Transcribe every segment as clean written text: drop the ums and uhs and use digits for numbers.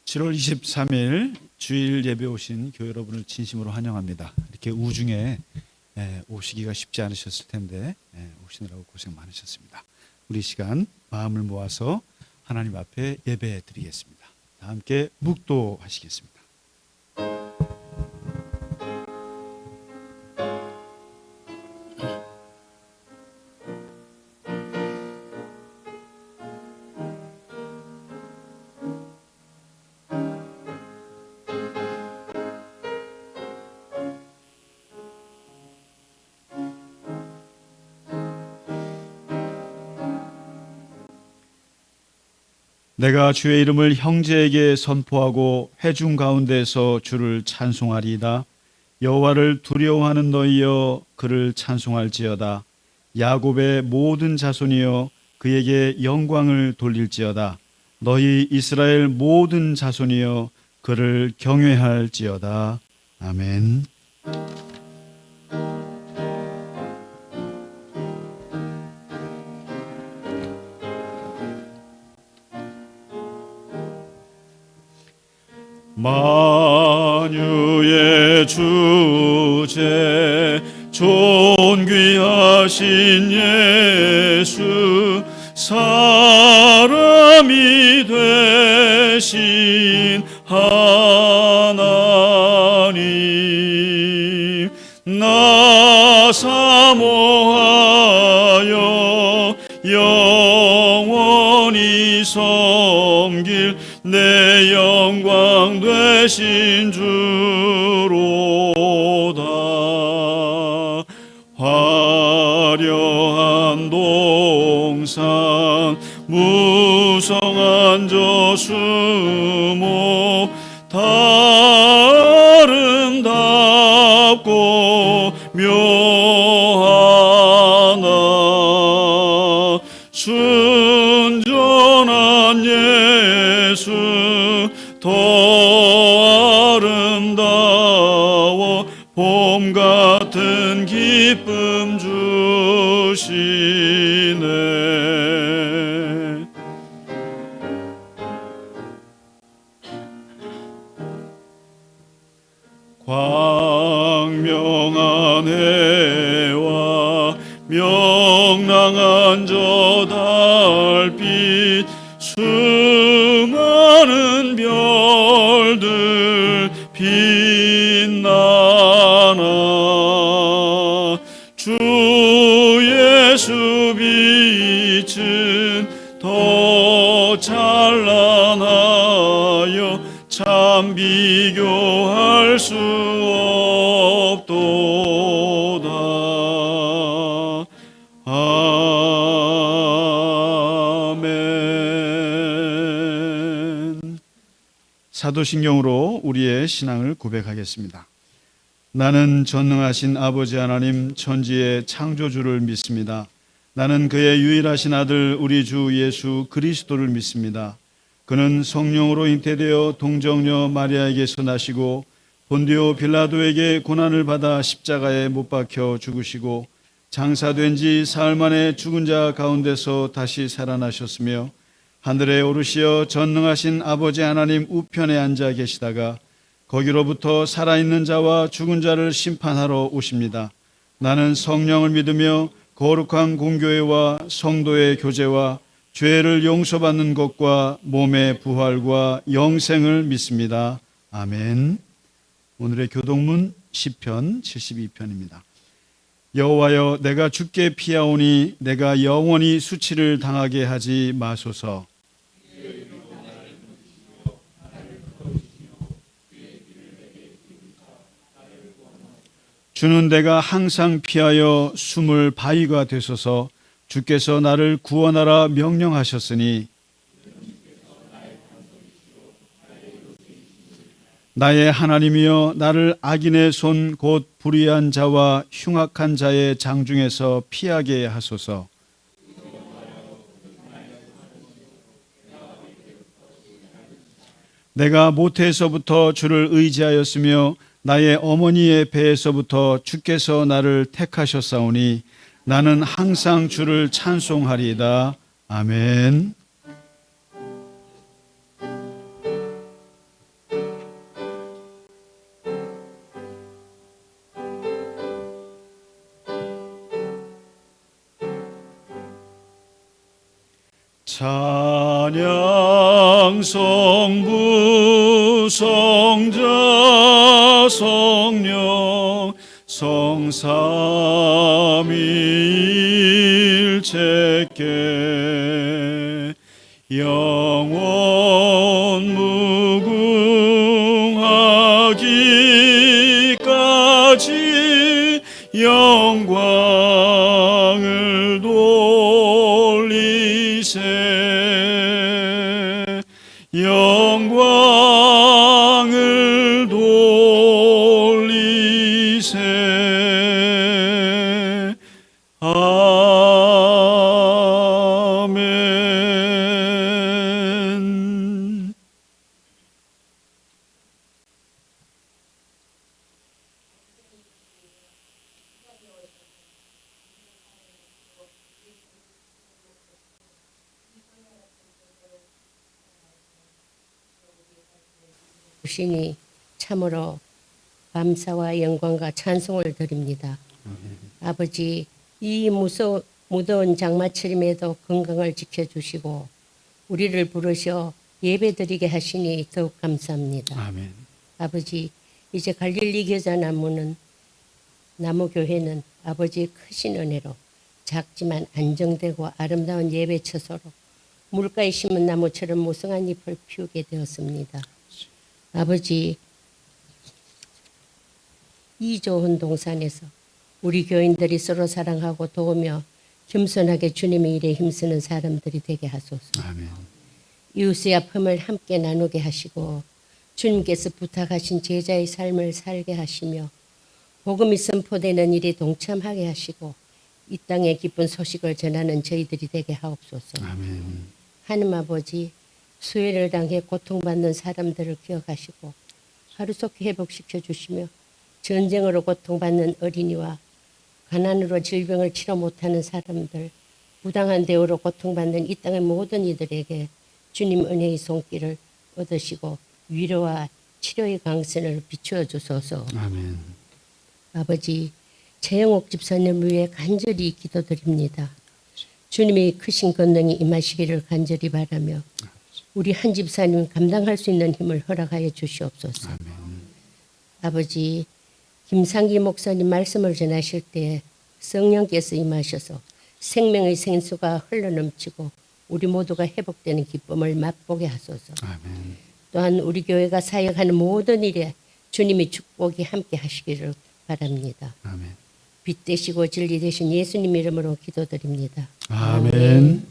7월 23일 주일 예배 오신 교회 여러분을 진심으로 환영합니다. 이렇게 우중에 오시기가 쉽지 않으셨을 텐데 오시느라고 고생 많으셨습니다. 우리 시간 마음을 모아서 하나님 앞에 예배 드리겠습니다. 다 함께 묵도하시겠습니다. 내가 주의 이름을 형제에게 선포하고 회중 가운데서 주를 찬송하리이다. 여호와를 두려워하는 너희여 그를 찬송할지어다. 야곱의 모든 자손이여 그에게 영광을 돌릴지어다. 너희 이스라엘 모든 자손이여 그를 경외할지어다. 아멘. 만유의 주제 존귀하신 예수 사람이 되신 하나님 나 사모하여 영원히 섬길 내 영광 되신 주로다. 화려한 동산 무성한 저수목 다 아름답고 묘하나 순전한 예수 더 아름다워 봄 같은 기쁨 주시네. 광명한 해와 명랑한 저 달빛 수많은 별들 빛나나 주 예수 빛은 더 찬란하여 참 비교할 수 없도다. 아멘. 사도신경으로 우리의 신앙을 고백하겠습니다. 나는 전능하신 아버지 하나님 천지의 창조주를 믿습니다. 나는 그의 유일하신 아들 우리 주 예수 그리스도를 믿습니다. 그는 성령으로 잉태되어 동정녀 마리아에게서 나시고 본디오 빌라도에게 고난을 받아 십자가에 못 박혀 죽으시고 장사된 지 사흘 만에 죽은 자 가운데서 다시 살아나셨으며 하늘에 오르시어 전능하신 아버지 하나님 우편에 앉아 계시다가 거기로부터 살아있는 자와 죽은 자를 심판하러 오십니다. 나는 성령을 믿으며 거룩한 공교회와 성도의 교제와 죄를 용서받는 것과 몸의 부활과 영생을 믿습니다. 아멘. 오늘의 교독문 시편 72편입니다. 여호와여 내가 주께 피하오니 내가 영원히 수치를 당하게 하지 마소서. 주는 내가 항상 피하여 숨을 바위가 되소서. 주께서 나를 구원하라 명령하셨으니 나의 하나님이여 나를 악인의 손 곧 불의한 자와 흉악한 자의 장중에서 피하게 하소서. 내가 모태에서부터 주를 의지하였으며 나의 어머니의 배에서부터 주께서 나를 택하셨사오니 나는 항상 주를 찬송하리이다. 아멘. 찬양 성부 성자 성령 성삼위일체께 영원 무궁하기까지 영광을 돌리세 영광을 돌리세 아멘. 주시니 참으로 감사와 영광과 찬송을 드립니다. 아버지, 이 무더운 장마철임에도 건강을 지켜주시고 우리를 부르셔 예배드리게 하시니 더욱 감사합니다. 아멘. 아버지, 이제 갈릴리 겨자나무는 나무교회는 아버지의 크신 은혜로 작지만 안정되고 아름다운 예배 처소로 물가에 심은 나무처럼 무성한 잎을 피우게 되었습니다. 아버지, 이 좋은 동산에서 우리 교인들이 서로 사랑하고 도우며 겸손하게 주님의 일에 힘쓰는 사람들이 되게 하소서. 아멘. 이웃의 아픔을 함께 나누게 하시고 주님께서 부탁하신 제자의 삶을 살게 하시며 복음이 선포되는 일에 동참하게 하시고 이 땅에 기쁜 소식을 전하는 저희들이 되게 하옵소서. 아멘. 하나님 아버지, 수혜를 당해 고통받는 사람들을 기억하시고 하루속히 회복시켜 주시며 전쟁으로 고통받는 어린이와 가난으로 질병을 치료 못하는 사람들, 부당한 대우로 고통받는 이 땅의 모든 이들에게 주님 은혜의 손길을 얻으시고 위로와 치료의 강선을 비추어 주소서. 아멘. 아버지, 최영옥 집사님을 위해 간절히 기도드립니다. 주님의 크신 권능이 임하시기를 간절히 바라며 우리 한 집사님 감당할 수 있는 힘을 허락하여 주시옵소서. 아멘. 아버지, 김상기 목사님 말씀을 전하실 때 성령께서 임하셔서 생명의 생수가 흘러넘치고 우리 모두가 회복되는 기쁨을 맛보게 하소서. 아멘. 또한 우리 교회가 사역하는 모든 일에 주님의 축복이 함께 하시기를 바랍니다. 아멘. 빛 되시고 진리 되신 예수님 이름으로 기도드립니다. 아멘.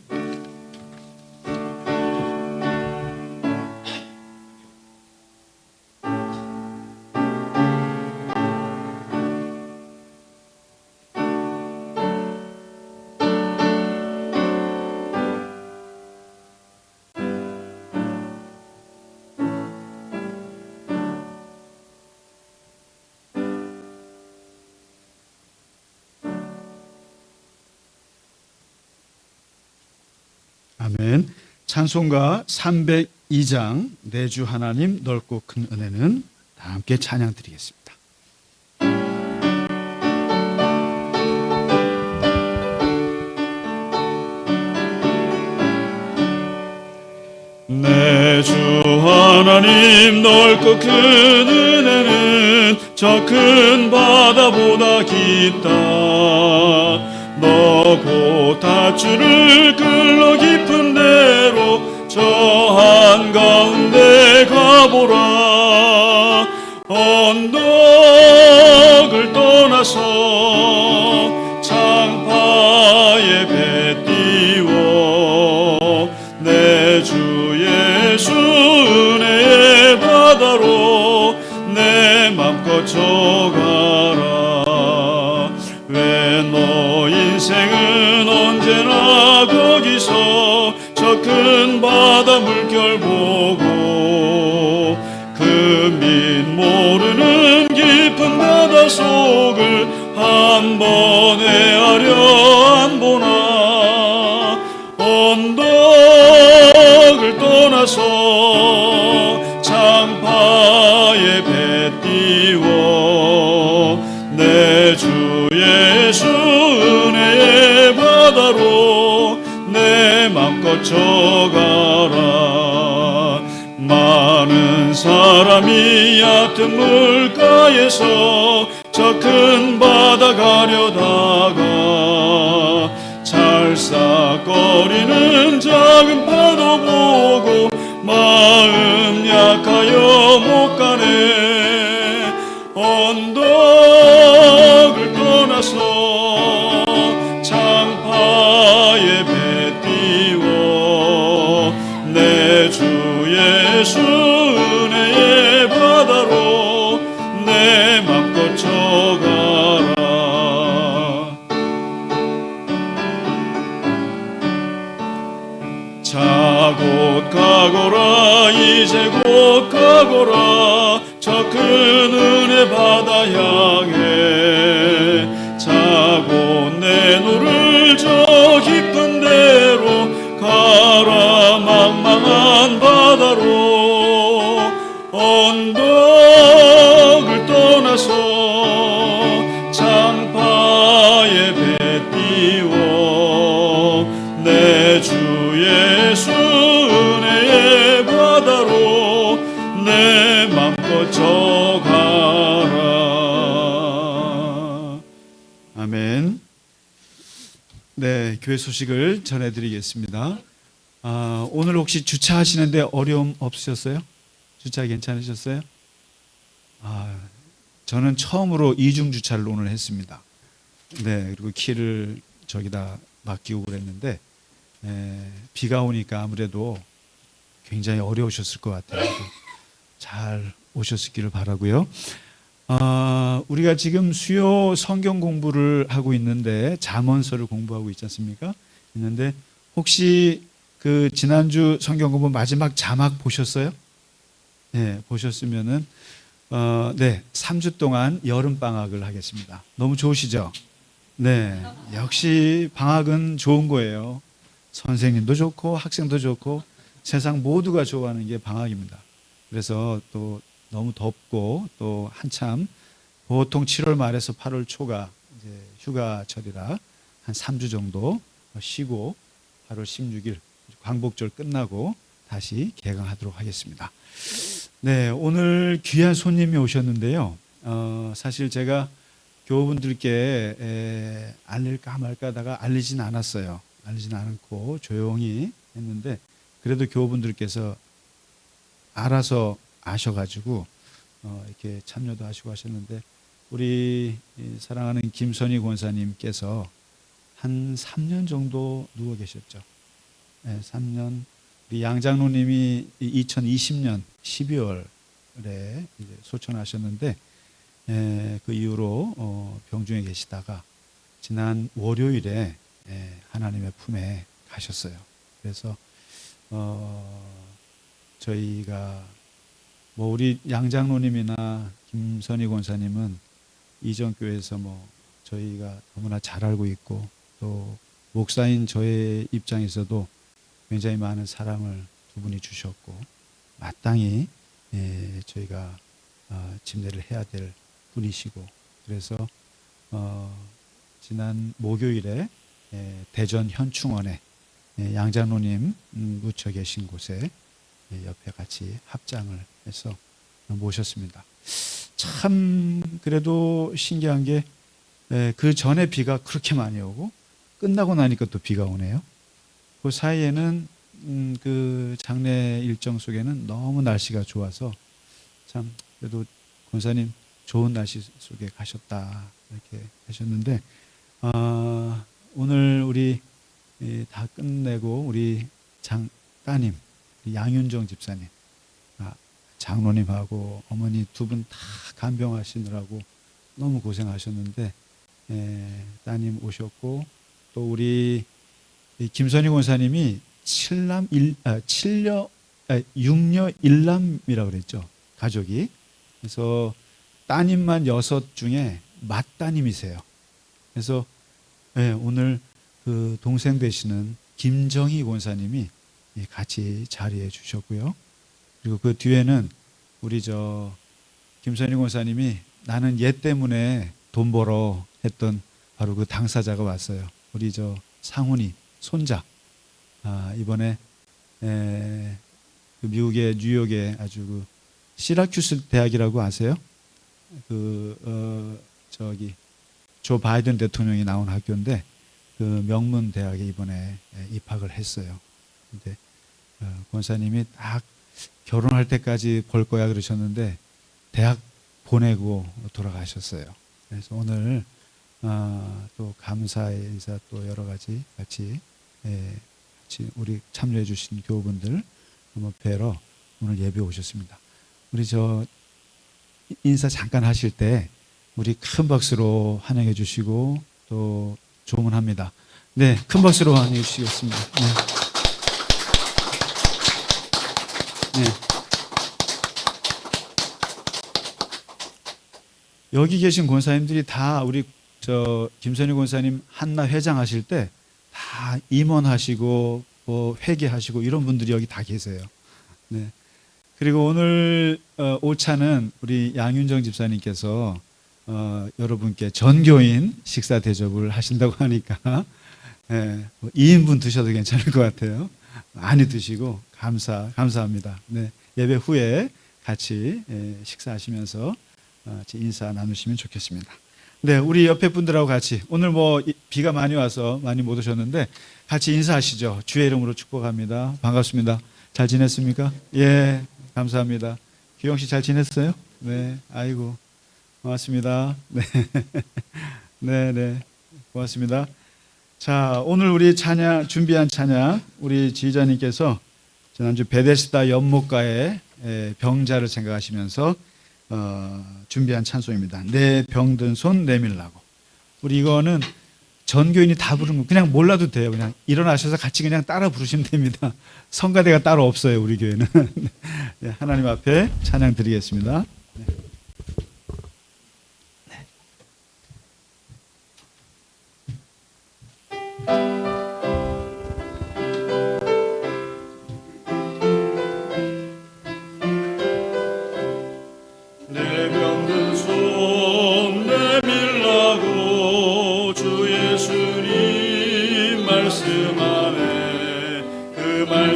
아멘. 찬송가 302장 내주 하나님 넓고 큰 은혜는 다 함께 찬양 드리겠습니다. 내주 하나님 넓고 큰 은혜는 저 큰 바다보다 깊다. 너 곧 닷줄을 끌러 깊은 데로 저 한가운데 가보라. 언덕을 떠나서 창파에 배 띄워 내 주 예수 은혜의 바다로 내 맘껏 져가라. 왜 너 인생은 언제나 거기서 저 큰 바다 물결 보고 그 밑 모르는 깊은 바다 속을 한 번 헤아려 안 보나. 언덕을 떠나서 창파에 배 띄워 내 주 예수 은혜의 바다로 내 맘 걷혀가라. 많은 사람이 얕은 물가에서 저 큰 바다 가려다가 찰싹거리는 작은 파도 보고 마음 약하여 못 가네. 언덕을 떠나서 창파에 배 띄워 내 주 예수 은혜의 바다로 내 맘 걷혀가라. 자 곧 가거라 이제 곧 가거라 저 큰 은혜 바다 향해. 자 곧 내 노를 저 깊은 데로 가라. 망망한 바다로 언덕을 떠나서 창파에 배 띄워 내 주 예수 은혜의 바다로 내 맘 걷혀가라. 아멘. 네, 교회 소식을 전해드리겠습니다. 오늘 혹시 주차하시는데 어려움 없으셨어요? 주차 괜찮으셨어요? 저는 처음으로 이중 주차를 오늘 했습니다. 네, 그리고 키를 저기다 맡기고 그랬는데 비가 오니까 아무래도 굉장히 어려우셨을 것 같아요. 잘 오셨기를 바라고요. 우리가 지금 수요 성경 공부를 하고 있는데 잠언서를 공부하고 있지 않습니까? 있는데 혹시 그 지난주 성경 공부 마지막 자막 보셨어요? 네, 보셨으면은 네, 3주 동안 여름 방학을 하겠습니다. 너무 좋으시죠? 네, 역시 방학은 좋은 거예요. 선생님도 좋고 학생도 좋고 세상 모두가 좋아하는 게 방학입니다. 그래서 또 너무 덥고 또 한참 보통 7월 말에서 8월 초가 이제 휴가철이라 한 3주 정도 쉬고 8월 16일 광복절 끝나고 다시 개강하도록 하겠습니다. 네, 오늘 귀한 손님이 오셨는데요. 사실 제가 교우분들께 알릴까 말까 하다가 알리진 않았어요. 알리진 않고 조용히 했는데 그래도 교우분들께서 알아서 아셔가지고 이렇게 참여도 하시고 하셨는데 우리 사랑하는 김선희 권사님께서 한 3년 정도 누워 계셨죠. 네, 3년. 우리 양 장로님이 2020년 12월에 이제 소천하셨는데 그 이후로 병중에 계시다가 지난 월요일에 하나님의 품에 가셨어요. 그래서 저희가 뭐 우리 양 장로님이나 김선희 권사님은 이전 교회에서 뭐 저희가 너무나 잘 알고 있고 또 목사인 저의 입장에서도 굉장히 많은 사랑을 두 분이 주셨고 마땅히 저희가 집례를 해야 될 분이시고 그래서 지난 목요일에 대전 현충원에 양 장로님 묻혀 계신 곳에 옆에 같이 합장을 해서 모셨습니다. 참 그래도 신기한 게 그 전에 비가 그렇게 많이 오고 끝나고 나니까 또 비가 오네요. 그 사이에는 그 장례 일정 속에는 너무 날씨가 좋아서 참 그래도 권사님 좋은 날씨 속에 가셨다 이렇게 하셨는데 오늘 우리 다 끝내고 우리 따님 양윤정 집사님 장로님하고 어머니 두 분 다 간병하시느라고 너무 고생하셨는데 따님 오셨고 또 우리 김선희 권사님이 6녀 1남이라고 그랬죠. 가족이. 그래서 따님만 6 중에 맏따님이세요. 그래서 오늘 그 동생 되시는 김정희 권사님이 같이 자리해 주셨고요. 그리고 그 뒤에는 우리 김선희 권사님이 나는 얘 때문에 돈 벌어 했던 바로 그 당사자가 왔어요. 우리 상훈이 손자 이번에 그 미국의 뉴욕에 아주 그 시라큐스 대학이라고 아세요? 조 바이든 대통령이 나온 학교인데 그 명문 대학에 이번에 입학을 했어요. 근데 권사님이 딱 결혼할 때까지 볼 거야 그러셨는데 대학 보내고 돌아가셨어요. 그래서 오늘 또 감사의 인사 또 여러 가지 같이 우리 참여해 주신 교우분들 한번 뵈러 오늘 예배 오셨습니다. 우리 인사 잠깐 하실 때 우리 큰 박수로 환영해 주시고 또 조문합니다. 네, 큰 박수로 환영해 주시겠습니다. 네. 네. 여기 계신 권사님들이 다 우리 김선희 권사님 한나 회장 하실 때 다 임원하시고 뭐 회계하시고 이런 분들이 여기 다 계세요. 네. 그리고 오늘 오차는 우리 양윤정 집사님께서 여러분께 전교인 식사 대접을 하신다고 하니까 2인분 드셔도 괜찮을 것 같아요. 많이 드시고 감사합니다. 네. 예배 후에 같이 식사하시면서 같이 인사 나누시면 좋겠습니다. 네, 우리 옆에 분들하고 같이 오늘 뭐 비가 많이 와서 많이 못 오셨는데 같이 인사하시죠. 주의 이름으로 축복합니다. 반갑습니다. 잘 지냈습니까? 예, 감사합니다. 규영 씨 잘 지냈어요? 네, 아이고 고맙습니다. 네, 네, 고맙습니다. 자, 오늘 우리 준비한 찬양 우리 지휘자님께서 지난주 베데스다 연못가의 병자를 생각하시면서 준비한 찬송입니다. 내 병든 손 내밀라고. 우리 이거는 전교인이 다 부르는 거 그냥 몰라도 돼요. 그냥 일어나셔서 같이 그냥 따라 부르시면 됩니다. 성가대가 따로 없어요. 우리 교회는. 네, 하나님 앞에 찬양 드리겠습니다. 네.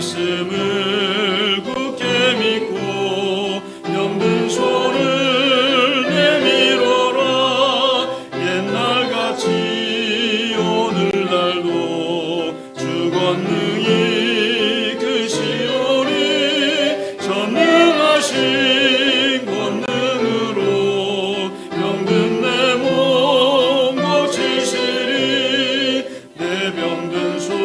말씀을 굳게 믿고 병든 손을 내밀어라. 옛날같이 오늘날도 주 권능이 크시오니 전능하신 권능으로 병든 내 몸 고치시리. 내 병든 손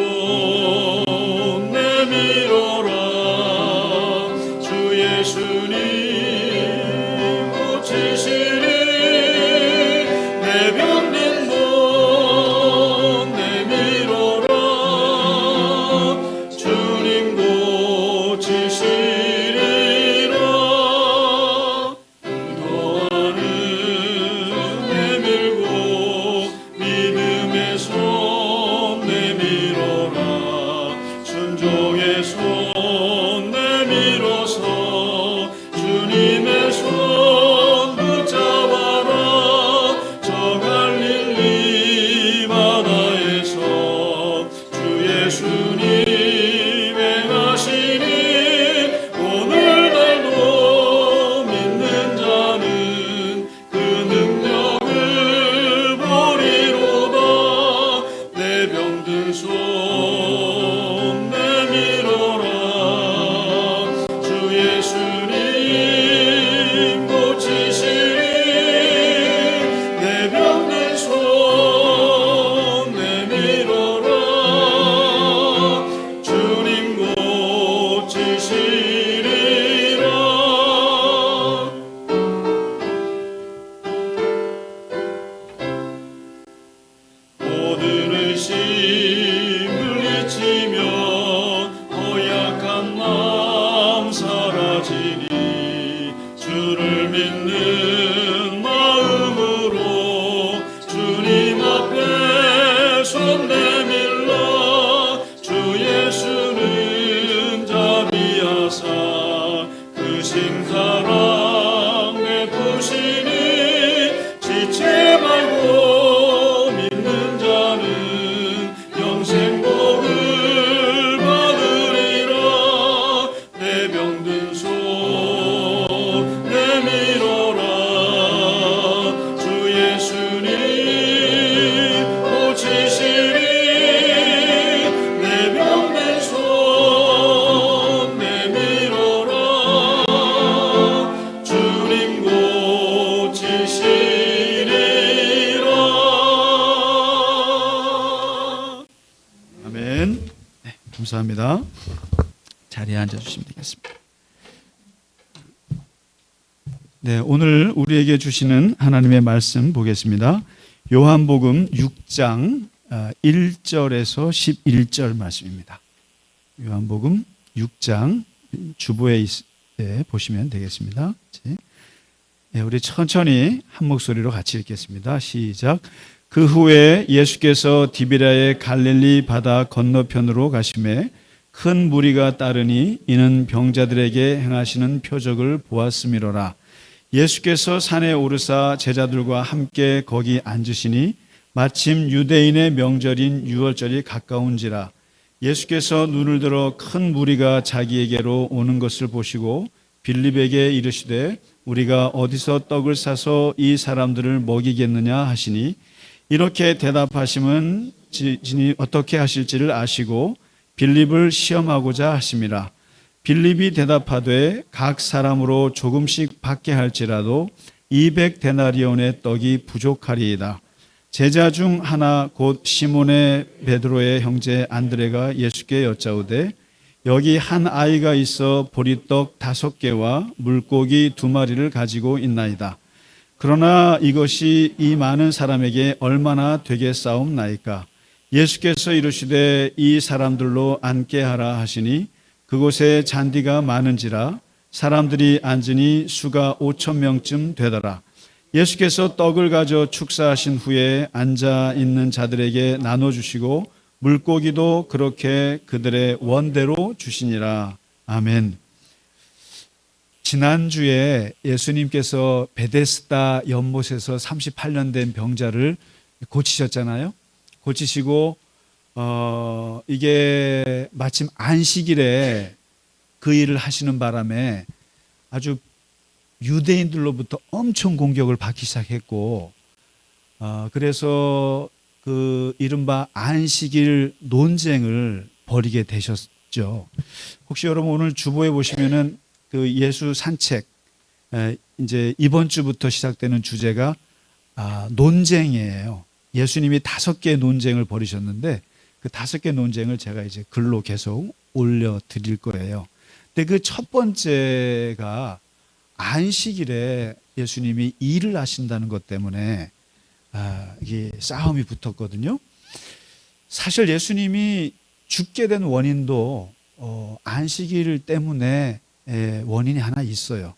영생 복을 기도하겠습니다. 자리에 앉아주시면 되겠습니다. 네, 오늘 우리에게 주시는 하나님의 말씀 보겠습니다. 요한복음 6장 1절에서 11절 말씀입니다. 요한복음 6장 주보에 보시면 되겠습니다. 네, 우리 천천히 한 목소리로 같이 읽겠습니다. 시작. 그 후에 예수께서 디비라의 갈릴리 바다 건너편으로 가시매 큰 무리가 따르니 이는 병자들에게 행하시는 표적을 보았음이로라. 예수께서 산에 오르사 제자들과 함께 거기 앉으시니 마침 유대인의 명절인 유월절이 가까운지라. 예수께서 눈을 들어 큰 무리가 자기에게로 오는 것을 보시고 빌립에게 이르시되 우리가 어디서 떡을 사서 이 사람들을 먹이겠느냐 하시니 이렇게 대답하심은 진이 어떻게 하실지를 아시고 빌립을 시험하고자 하심이라. 빌립이 대답하되 각 사람으로 조금씩 받게 할지라도 200데나리온의 떡이 부족하리이다. 제자 중 하나 곧 시몬의 베드로의 형제 안드레가 예수께 여짜오되 여기 한 아이가 있어 보리떡 5개와 물고기 2마리를 가지고 있나이다. 그러나 이것이 이 많은 사람에게 얼마나 되겠사옵나이까. 예수께서 이르시되 이 사람들로 앉게 하라 하시니 그곳에 잔디가 많은지라 사람들이 앉으니 수가 5,000명쯤 되더라. 예수께서 떡을 가져 축사하신 후에 앉아 있는 자들에게 나눠주시고 물고기도 그렇게 그들의 원대로 주시니라. 아멘. 지난주에 예수님께서 베데스다 연못에서 38년 된 병자를 고치셨잖아요. 고치시고 이게 마침 안식일에 그 일을 하시는 바람에 아주 유대인들로부터 엄청 공격을 받기 시작했고 그래서 그 이른바 안식일 논쟁을 벌이게 되셨죠. 혹시 여러분 오늘 주보에 보시면은 그 예수 산책 이제 이번 주부터 시작되는 주제가 논쟁이에요. 예수님이 5개의 논쟁을 벌이셨는데 그 5개 논쟁을 제가 이제 글로 계속 올려 드릴 거예요. 근데 그 첫 번째가 안식일에 예수님이 일을 하신다는 것 때문에 이게 싸움이 붙었거든요. 사실 예수님이 죽게 된 원인도 안식일 때문에 원인이 하나 있어요.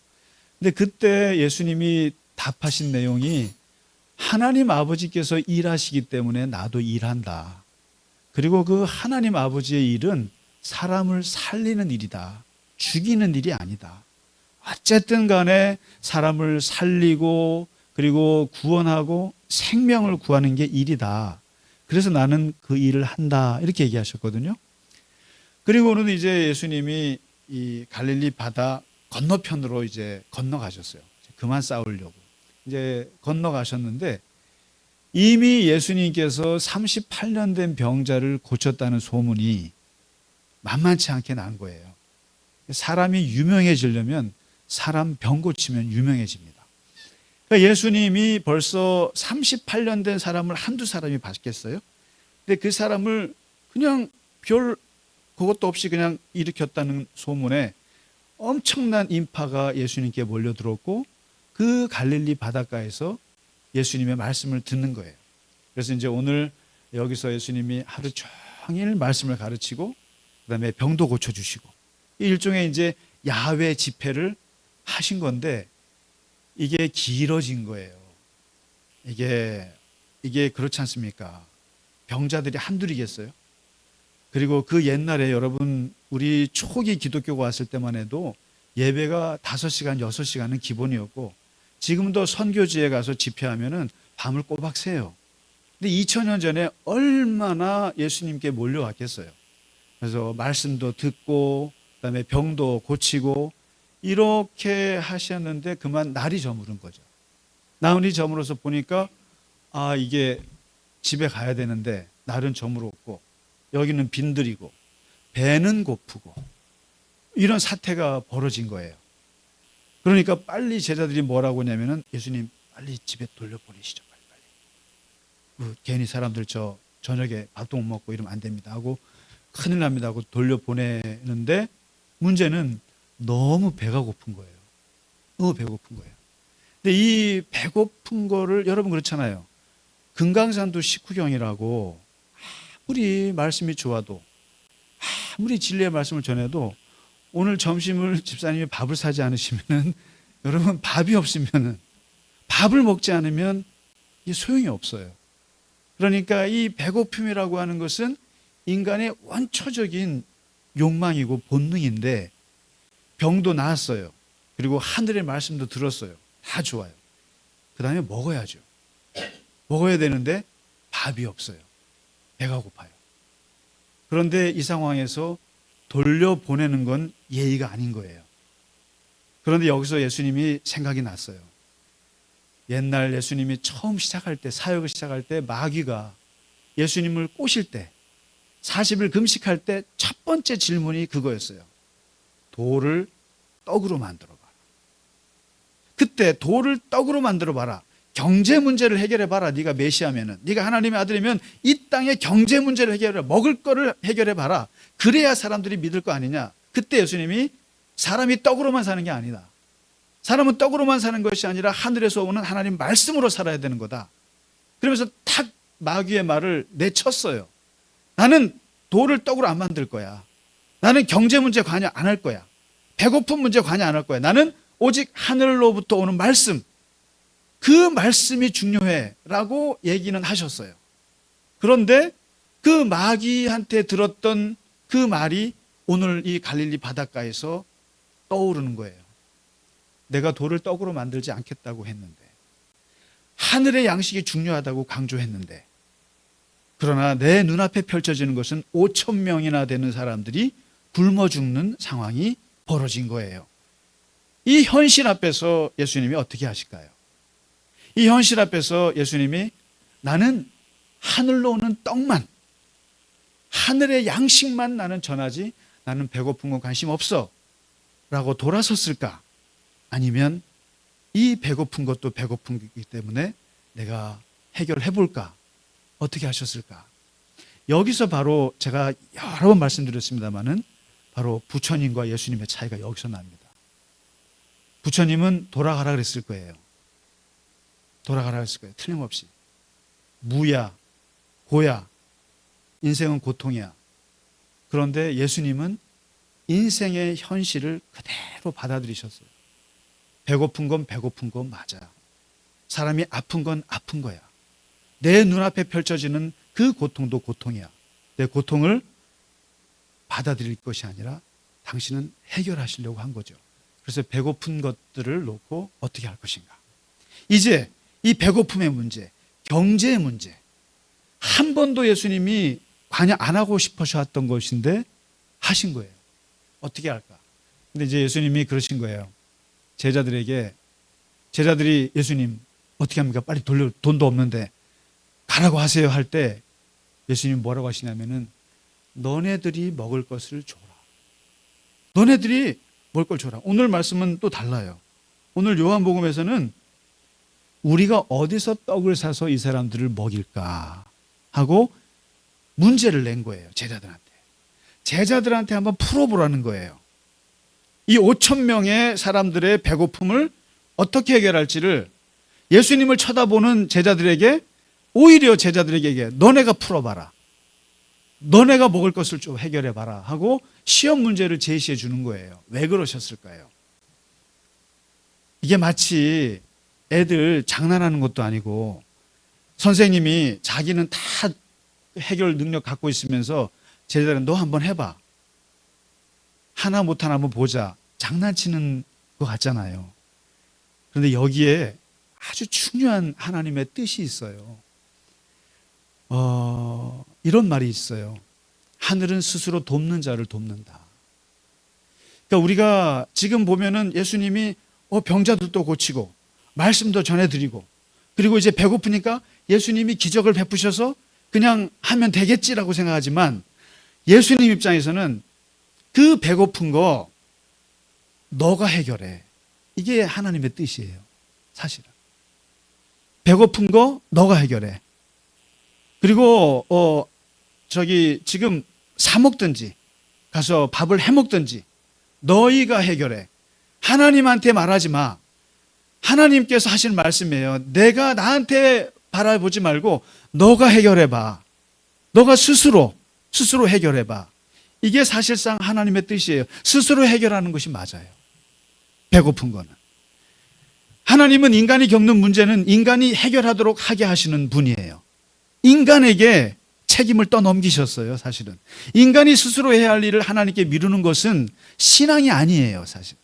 근데 그때 예수님이 답하신 내용이 하나님 아버지께서 일하시기 때문에 나도 일한다. 그리고 그 하나님 아버지의 일은 사람을 살리는 일이다. 죽이는 일이 아니다. 어쨌든 간에 사람을 살리고 그리고 구원하고 생명을 구하는 게 일이다. 그래서 나는 그 일을 한다. 이렇게 얘기하셨거든요. 그리고는 이제 예수님이 이 갈릴리 바다 건너편으로 이제 건너가셨어요. 그만 싸우려고. 이제 건너가셨는데 이미 예수님께서 38년 된 병자를 고쳤다는 소문이 만만치 않게 난 거예요. 사람이 유명해지려면 사람 병 고치면 유명해집니다. 그러니까 예수님이 벌써 38년 된 사람을 한두 사람이 봤겠어요? 근데 그 사람을 그냥 별 그것도 없이 그냥 일으켰다는 소문에 엄청난 인파가 예수님께 몰려들었고 그 갈릴리 바닷가에서 예수님의 말씀을 듣는 거예요. 그래서 이제 오늘 여기서 예수님이 하루 종일 말씀을 가르치고 그다음에 병도 고쳐주시고 일종의 이제 야외 집회를 하신 건데 이게 길어진 거예요. 이게 그렇지 않습니까? 병자들이 한둘이겠어요? 그리고 그 옛날에 여러분 우리 초기 기독교가 왔을 때만 해도 예배가 5시간, 6시간은 기본이었고 지금도 선교지에 가서 집회하면은 밤을 꼬박 새요. 근데 2000년 전에 얼마나 예수님께 몰려왔겠어요. 그래서 말씀도 듣고 그다음에 병도 고치고 이렇게 하셨는데 그만 날이 저무른 거죠. 날이 저물어서 보니까 이게 집에 가야 되는데 날은 저물었고 여기는 빈들이고 배는 고프고 이런 사태가 벌어진 거예요. 그러니까 빨리 제자들이 뭐라고 하냐면은 예수님 빨리 집에 돌려보내시죠. 빨리. 괜히 사람들 저 저녁에 밥도 못 먹고 이러면 안 됩니다 하고 큰일 납니다 하고 돌려보내는데 문제는 너무 배가 고픈 거예요. 너무 배고픈 거예요. 근데 이 배고픈 거를 여러분 그렇잖아요. 금강산도 식후경이라고 아무리 말씀이 좋아도 아무리 진리의 말씀을 전해도 오늘 점심을 집사님이 밥을 사지 않으시면은 여러분 밥이 없으면은 밥을 먹지 않으면 이게 소용이 없어요. 그러니까 이 배고픔이라고 하는 것은 인간의 원초적인 욕망이고 본능인데 병도 나았어요. 그리고 하늘의 말씀도 들었어요. 다 좋아요. 그 다음에 먹어야죠. 먹어야 되는데 밥이 없어요. 배가 고파요. 그런데 이 상황에서 돌려보내는 건 예의가 아닌 거예요. 그런데 여기서 예수님이 생각이 났어요. 옛날 예수님이 처음 시작할 때, 사역을 시작할 때 마귀가 예수님을 꼬실 때 40일 금식할 때 첫 번째 질문이 그거였어요. 돌을 떡으로 만들어 봐라. 그때 돌을 떡으로 만들어 봐라. 경제 문제를 해결해 봐라. 네가 메시아면은, 네가 하나님의 아들이면 이 땅의 경제 문제를 해결해, 먹을 거를 해결해 봐라. 그래야 사람들이 믿을 거 아니냐. 그때 예수님이 사람이 떡으로만 사는 게 아니다. 사람은 떡으로만 사는 것이 아니라 하늘에서 오는 하나님 말씀으로 살아야 되는 거다. 그러면서 탁 마귀의 말을 내쳤어요. 나는 돌을 떡으로 안 만들 거야. 나는 경제 문제 관여 안 할 거야. 배고픈 문제 관여 안 할 거야. 나는 오직 하늘로부터 오는 말씀, 그 말씀이 중요해 라고 얘기는 하셨어요. 그런데 그 마귀한테 들었던 그 말이 오늘 이 갈릴리 바닷가에서 떠오르는 거예요. 내가 돌을 떡으로 만들지 않겠다고 했는데, 하늘의 양식이 중요하다고 강조했는데, 그러나 내 눈앞에 펼쳐지는 것은 5천 명이나 되는 사람들이 굶어 죽는 상황이 벌어진 거예요. 이 현실 앞에서 예수님이 어떻게 하실까요? 이 현실 앞에서 예수님이 나는 하늘로 오는 떡만, 하늘의 양식만 나는 전하지 나는 배고픈 건 관심 없어 라고 돌아섰을까? 아니면 이 배고픈 것도 배고픈 거기 때문에 내가 해결해 볼까? 어떻게 하셨을까? 여기서 바로 제가 여러 번 말씀드렸습니다마는 바로 부처님과 예수님의 차이가 여기서 납니다. 부처님은 돌아가라 그랬을 거예요. 돌아가라 그랬을 거예요. 틀림없이. 무야, 고야, 인생은 고통이야. 그런데 예수님은 인생의 현실을 그대로 받아들이셨어요. 배고픈 건 배고픈 건 맞아. 사람이 아픈 건 아픈 거야. 내 눈앞에 펼쳐지는 그 고통도 고통이야. 내 고통을 받아들일 것이 아니라 당신은 해결하시려고 한 거죠. 그래서 배고픈 것들을 놓고 어떻게 할 것인가. 이제 이 배고픔의 문제, 경제의 문제, 한 번도 예수님이 관여 안 하고 싶으셨던 것인데 하신 거예요. 어떻게 할까? 근데 이제 예수님이 그러신 거예요. 제자들이 예수님 어떻게 합니까? 빨리 돈도 없는데 가라고 하세요 할 때 예수님이 뭐라고 하시냐면은 너네들이 먹을 것을 줘라. 너네들이 먹을 걸 줘라. 오늘 말씀은 또 달라요. 오늘 요한복음에서는 우리가 어디서 떡을 사서 이 사람들을 먹일까 하고 문제를 낸 거예요. 제자들한테 한번 풀어보라는 거예요. 이 5천 명의 사람들의 배고픔을 어떻게 해결할지를 예수님을 쳐다보는 제자들에게, 오히려 제자들에게 너네가 풀어봐라. 너네가 먹을 것을 좀 해결해봐라 하고 시험 문제를 제시해 주는 거예요. 왜 그러셨을까요? 이게 마치 애들 장난하는 것도 아니고 선생님이 자기는 다 해결 능력 갖고 있으면서 제자들은 너 한번 해봐. 하나 못하나 한번 보자. 장난치는 것 같잖아요. 그런데 여기에 아주 중요한 하나님의 뜻이 있어요. 이런 말이 있어요. 하늘은 스스로 돕는 자를 돕는다. 그러니까 우리가 지금 보면은 예수님이 병자들도 고치고 말씀도 전해드리고 그리고 이제 배고프니까 예수님이 기적을 베푸셔서 그냥 하면 되겠지라고 생각하지만 예수님 입장에서는 그 배고픈 거 너가 해결해. 이게 하나님의 뜻이에요. 사실은. 배고픈 거 너가 해결해. 그리고 지금 사 먹든지 가서 밥을 해 먹든지 너희가 해결해. 하나님한테 말하지 마. 하나님께서 하신 말씀이에요. 내가 나한테 바라보지 말고 너가 해결해 봐. 너가 스스로 해결해 봐. 이게 사실상 하나님의 뜻이에요. 스스로 해결하는 것이 맞아요. 배고픈 거는. 하나님은 인간이 겪는 문제는 인간이 해결하도록 하게 하시는 분이에요. 인간에게 책임을 떠넘기셨어요, 사실은. 인간이 스스로 해야 할 일을 하나님께 미루는 것은 신앙이 아니에요, 사실.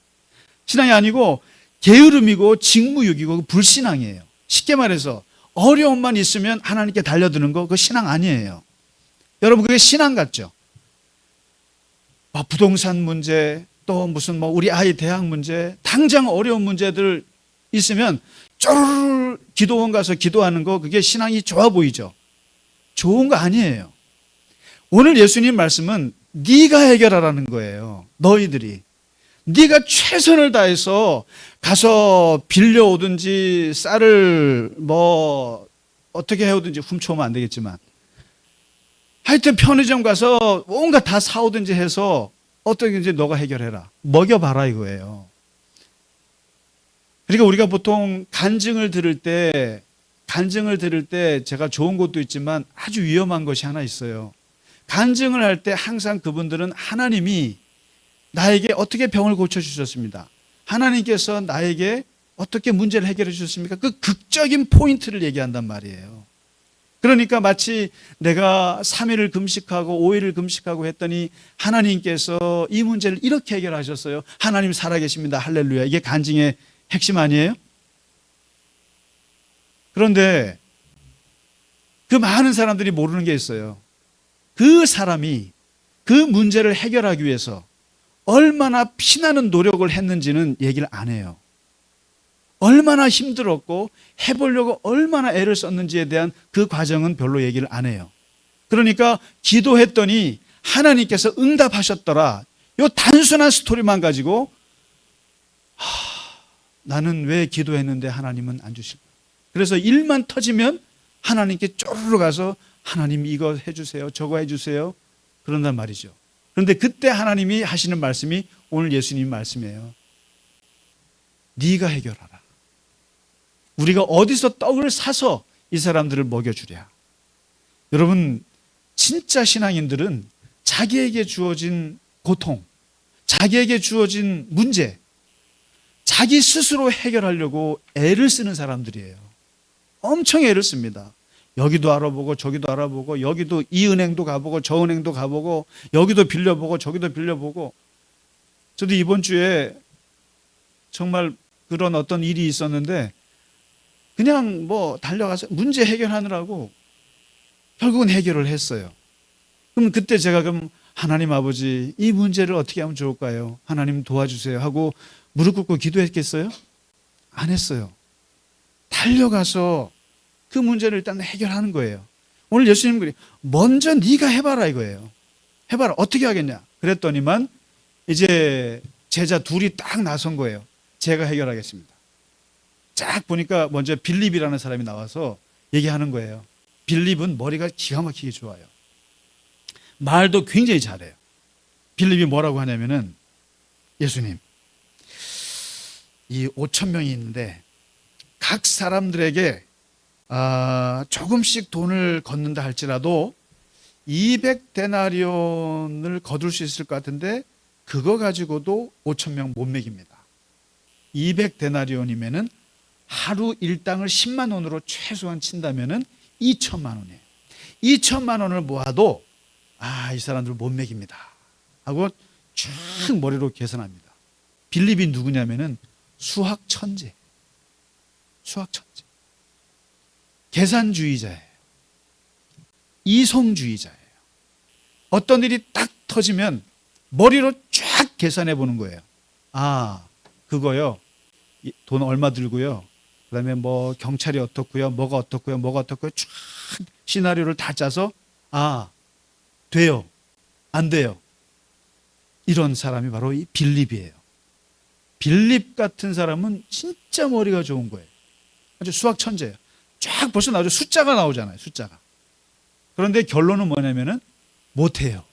신앙이 아니고 게으름이고 직무유기고 불신앙이에요. 쉽게 말해서 어려움만 있으면 하나님께 달려드는 거, 그거 신앙 아니에요. 여러분, 그게 신앙 같죠? 부동산 문제, 또 무슨 우리 아이 대학 문제, 당장 어려운 문제들 있으면 쪼르르 기도원 가서 기도하는 거, 그게 신앙이 좋아 보이죠? 좋은 거 아니에요. 오늘 예수님 말씀은 네가 해결하라는 거예요. 너희들이. 네가 최선을 다해서 가서 빌려오든지 쌀을 어떻게 해오든지, 훔쳐오면 안 되겠지만 하여튼 편의점 가서 뭔가 다 사오든지 해서 어떻게든지 너가 해결해라. 먹여봐라 이거예요. 그러니까 우리가 보통 간증을 들을 때 제가 좋은 것도 있지만 아주 위험한 것이 하나 있어요. 간증을 할 때 항상 그분들은 하나님이 나에게 어떻게 병을 고쳐주셨습니다. 하나님께서 나에게 어떻게 문제를 해결해 주셨습니까? 그 극적인 포인트를 얘기한단 말이에요. 그러니까 마치 내가 3일을 금식하고 5일을 금식하고 했더니 하나님께서 이 문제를 이렇게 해결하셨어요. 하나님 살아계십니다. 할렐루야. 이게 간증의 핵심 아니에요? 그런데 그 많은 사람들이 모르는 게 있어요. 그 사람이 그 문제를 해결하기 위해서 얼마나 피나는 노력을 했는지는 얘기를 안 해요. 얼마나 힘들었고 해보려고 얼마나 애를 썼는지에 대한 그 과정은 별로 얘기를 안 해요. 그러니까 기도했더니 하나님께서 응답하셨더라. 이 단순한 스토리만 가지고 나는 왜 기도했는데 하나님은 안 주실까? 그래서 일만 터지면 하나님께 쪼르르 가서 하나님 이거 해주세요, 저거 해주세요, 그런단 말이죠. 그런데 그때 하나님이 하시는 말씀이 오늘 예수님 말씀이에요. 네가 해결하라. 우리가 어디서 떡을 사서 이 사람들을 먹여주랴. 여러분, 진짜 신앙인들은 자기에게 주어진 고통, 자기에게 주어진 문제, 자기 스스로 해결하려고 애를 쓰는 사람들이에요. 엄청 애를 씁니다. 여기도 알아보고 저기도 알아보고, 여기도 이 은행도 가보고 저 은행도 가보고, 여기도 빌려보고 저기도 빌려보고. 저도 이번 주에 정말 그런 어떤 일이 있었는데 그냥 달려가서 문제 해결하느라고 결국은 해결을 했어요. 그럼 그때 제가 하나님 아버지, 이 문제를 어떻게 하면 좋을까요? 하나님 도와주세요 하고 무릎 꿇고 기도했겠어요? 안 했어요. 달려가서 그 문제를 일단 해결하는 거예요. 오늘 예수님은 그래요. 먼저 네가 해봐라 이거예요. 해봐라. 어떻게 하겠냐? 그랬더니만 이제 제자 둘이 딱 나선 거예요. 제가 해결하겠습니다. 쫙 보니까 먼저 빌립이라는 사람이 나와서 얘기하는 거예요. 빌립은 머리가 기가 막히게 좋아요. 말도 굉장히 잘해요. 빌립이 뭐라고 하냐면은, 예수님, 이 5천 명이 있는데 각 사람들에게 조금씩 돈을 걷는다 할지라도 200데나리온을 거둘 수 있을 것 같은데 그거 가지고도 5천 명 못 먹입니다. 200데나리온이면은 하루 일당을 10만 원으로 최소한 친다면은 2천만 원이에요. 2천만 원을 모아도 이 사람들 못 먹입니다 하고 쭉 머리로 계산합니다. 빌립이 누구냐면은 수학 천재. 계산주의자예요. 이성주의자예요. 어떤 일이 딱 터지면 머리로 쫙 계산해 보는 거예요. 그거요. 돈 얼마 들고요. 그다음에 경찰이 어떻고요. 뭐가 어떻고요. 쫙 시나리오를 다 짜서 돼요. 안 돼요. 이런 사람이 바로 이 빌립이에요. 빌립 같은 사람은 진짜 머리가 좋은 거예요. 아주 수학 천재예요. 쫙 벌써 나오죠. 숫자가 나오잖아요. 숫자가. 그런데 결론은 뭐냐면은 못해요.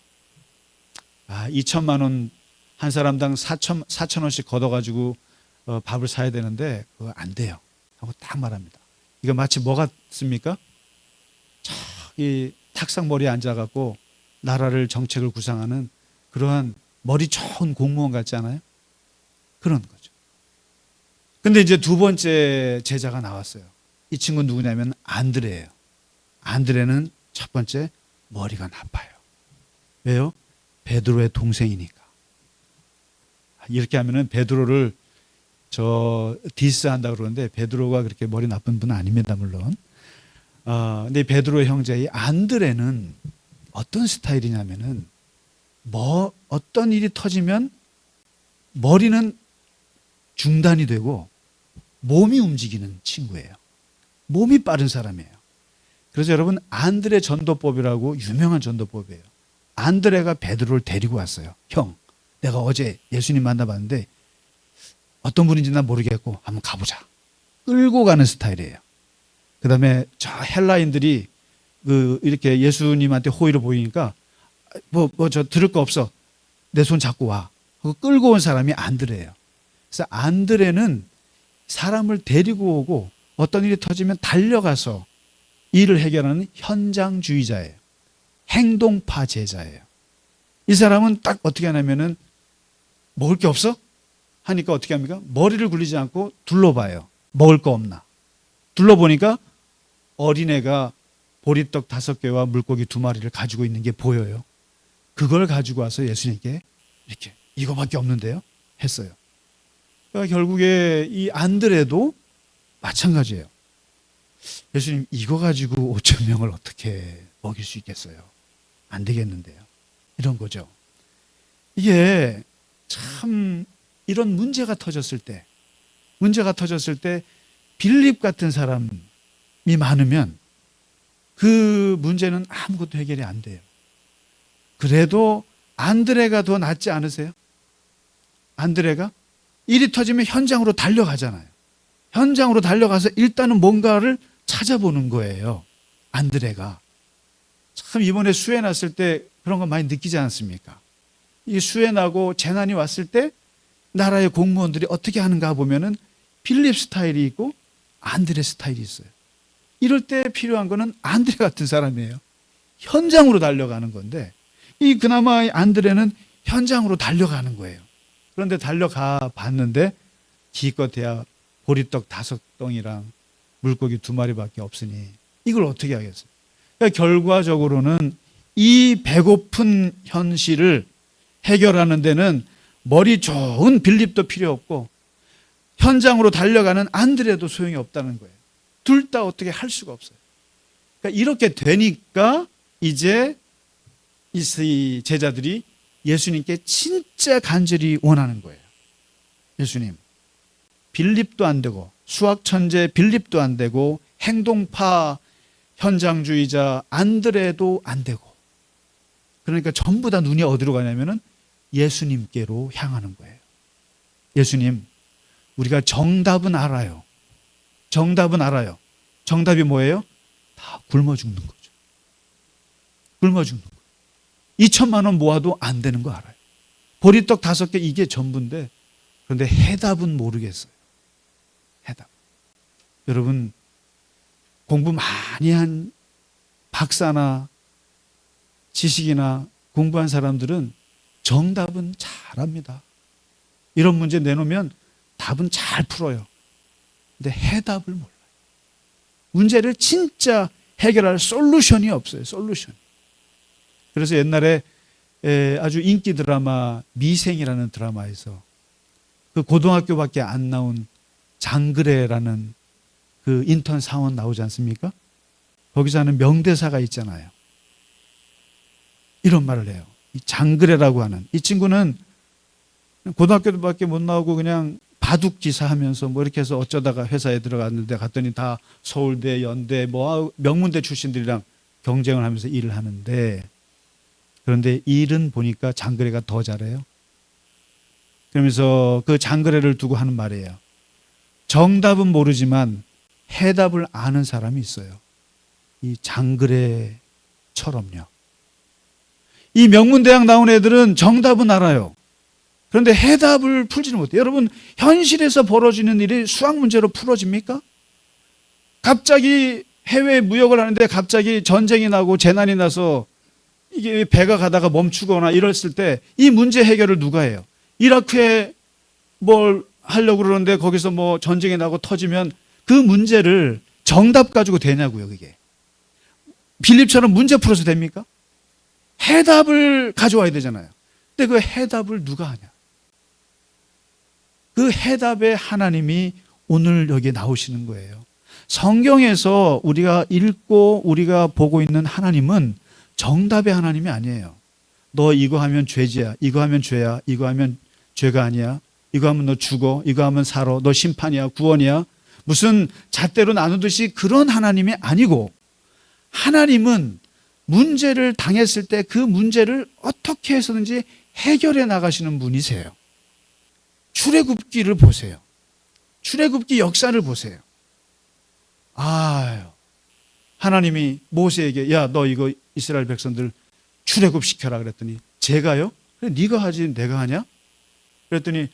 2천만 원 한 사람당 4천 원씩 걷어가지고 밥을 사야 되는데 그거 안 돼요 하고 딱 말합니다. 이거 마치 뭐 같습니까? 저기 탁상머리에 앉아갖고 나라를 정책을 구상하는 그러한 머리 좋은 공무원 같지 않아요? 그런 거죠. 근데 이제 두 번째 제자가 나왔어요. 이 친구는 누구냐면 안드레예요. 안드레는 첫 번째 머리가 나빠요. 왜요? 베드로의 동생이니까. 이렇게 하면은 베드로를 디스한다 그러는데 베드로가 그렇게 머리 나쁜 분은 아닙니다, 물론. 근데 베드로의 형제 이 안드레는 어떤 스타일이냐면은 어떤 일이 터지면 머리는 중단이 되고 몸이 움직이는 친구예요. 몸이 빠른 사람이에요. 그래서 여러분 안드레 전도법이라고 유명한 전도법이에요. 안드레가 베드로를 데리고 왔어요. 형, 내가 어제 예수님 만나봤는데 어떤 분인지 난 모르겠고 한번 가보자. 끌고 가는 스타일이에요. 그 다음에 저 헬라인들이 이렇게 예수님한테 호의를 보이니까 저 들을 거 없어. 내 손 잡고 와. 그거 끌고 온 사람이 안드레예요. 그래서 안드레는 사람을 데리고 오고 어떤 일이 터지면 달려가서 일을 해결하는 현장주의자예요. 행동파 제자예요. 이 사람은 딱 어떻게 하냐면은 먹을 게 없어? 하니까 어떻게 합니까? 머리를 굴리지 않고 둘러봐요. 먹을 거 없나? 둘러보니까 어린애가 보리떡 5개와 물고기 2마리를 가지고 있는 게 보여요. 그걸 가지고 와서 예수님께 이렇게 이거밖에 없는데요? 했어요. 그러니까 결국에 이 안드레도 마찬가지예요. 예수님 이거 가지고 5천 명을 어떻게 먹일 수 있겠어요? 안 되겠는데요. 이런 거죠. 이게 참 이런 문제가 터졌을 때 빌립 같은 사람이 많으면 그 문제는 아무것도 해결이 안 돼요. 그래도 안드레가 더 낫지 않으세요? 안드레가 일이 터지면 현장으로 달려가잖아요. 현장으로 달려가서 일단은 뭔가를 찾아보는 거예요. 안드레가. 참 이번에 수해 났을 때 그런 거 많이 느끼지 않습니까? 이 수해 나고 재난이 왔을 때 나라의 공무원들이 어떻게 하는가 보면은 빌립 스타일이 있고 안드레 스타일이 있어요. 이럴 때 필요한 거는 안드레 같은 사람이에요. 현장으로 달려가는 건데 그나마 안드레는 현장으로 달려가는 거예요. 그런데 달려가 봤는데 기껏해야 보리떡 5덩이랑 물고기 2마리밖에 없으니 이걸 어떻게 하겠어요? 그러니까 결과적으로는 이 배고픈 현실을 해결하는 데는 머리 좋은 빌립도 필요 없고 현장으로 달려가는 안드레도 소용이 없다는 거예요. 둘 다 어떻게 할 수가 없어요. 그러니까 이렇게 되니까 이제 이 제자들이 예수님께 진짜 간절히 원하는 거예요. 예수님, 빌립도 안 되고 수학 천재 빌립도 안 되고 행동파 현장주의자 안드레도 안 되고 그러니까 전부 다 눈이 어디로 가냐면은 예수님께로 향하는 거예요. 예수님, 우리가 정답은 알아요. 정답은 알아요. 정답이 뭐예요? 다 굶어 죽는 거죠. 굶어 죽는 거예요. 2천만 원 모아도 안 되는 거 알아요. 보리떡 5개 이게 전부인데 그런데 해답은 모르겠어요. 해답. 여러분 공부 많이 한 박사나 지식이나 공부한 사람들은 정답은 잘합니다. 이런 문제 내놓으면 답은 잘 풀어요. 근데 해답을 몰라요. 문제를 진짜 해결할 솔루션이 없어요. 솔루션. 그래서 옛날에 아주 인기 드라마 미생이라는 드라마에서 그 고등학교밖에 안 나온 장그래라는 그 인턴 사원 나오지 않습니까? 거기서 하는 명대사가 있잖아요. 이런 말을 해요. 이 장그래라고 하는 이 친구는 고등학교밖에 못 나오고 그냥 바둑 기사 하면서 뭐 이렇게 해서 어쩌다가 회사에 들어갔는데 갔더니 다 서울대, 연대, 뭐 명문대 출신들이랑 경쟁을 하면서 일을 하는데 그런데 일은 보니까 장그래가 더 잘해요. 그러면서 그 장그래를 두고 하는 말이에요. 정답은 모르지만 해답을 아는 사람이 있어요. 이 장그래처럼요. 이 명문대학 나온 애들은 정답은 알아요. 그런데 해답을 풀지는 못해요. 여러분, 현실에서 벌어지는 일이 수학 문제로 풀어집니까? 갑자기 해외 무역을 하는데 갑자기 전쟁이 나고 재난이 나서 이게 배가 가다가 멈추거나 이랬을 때 이 문제 해결을 누가 해요? 이라크에 뭘 하려고 그러는데 거기서 뭐 전쟁이 나고 터지면 그 문제를 정답 가지고 되냐고요, 그게. 빌립처럼 문제 풀어서 됩니까? 해답을 가져와야 되잖아요. 근데 그 해답을 누가 하냐? 그 해답의 하나님이 오늘 여기에 나오시는 거예요. 성경에서 우리가 읽고 우리가 보고 있는 하나님은 정답의 하나님이 아니에요. 너 이거 하면 죄지야, 이거 하면 죄야, 이거 하면 죄가 아니야, 이거 하면 너 죽어, 이거 하면 살아, 너 심판이야, 구원이야, 무슨 잣대로 나누듯이 그런 하나님이 아니고, 하나님은 문제를 당했을 때 그 문제를 어떻게 해서든지 해결해 나가시는 분이세요. 출애굽기를 보세요. 출애굽기 역사를 보세요. 하나님이 모세에게 야, 너 이거 이스라엘 백성들 출애굽시켜라 그랬더니 제가요? 그래, 네가 하지 내가 하냐? 그랬더니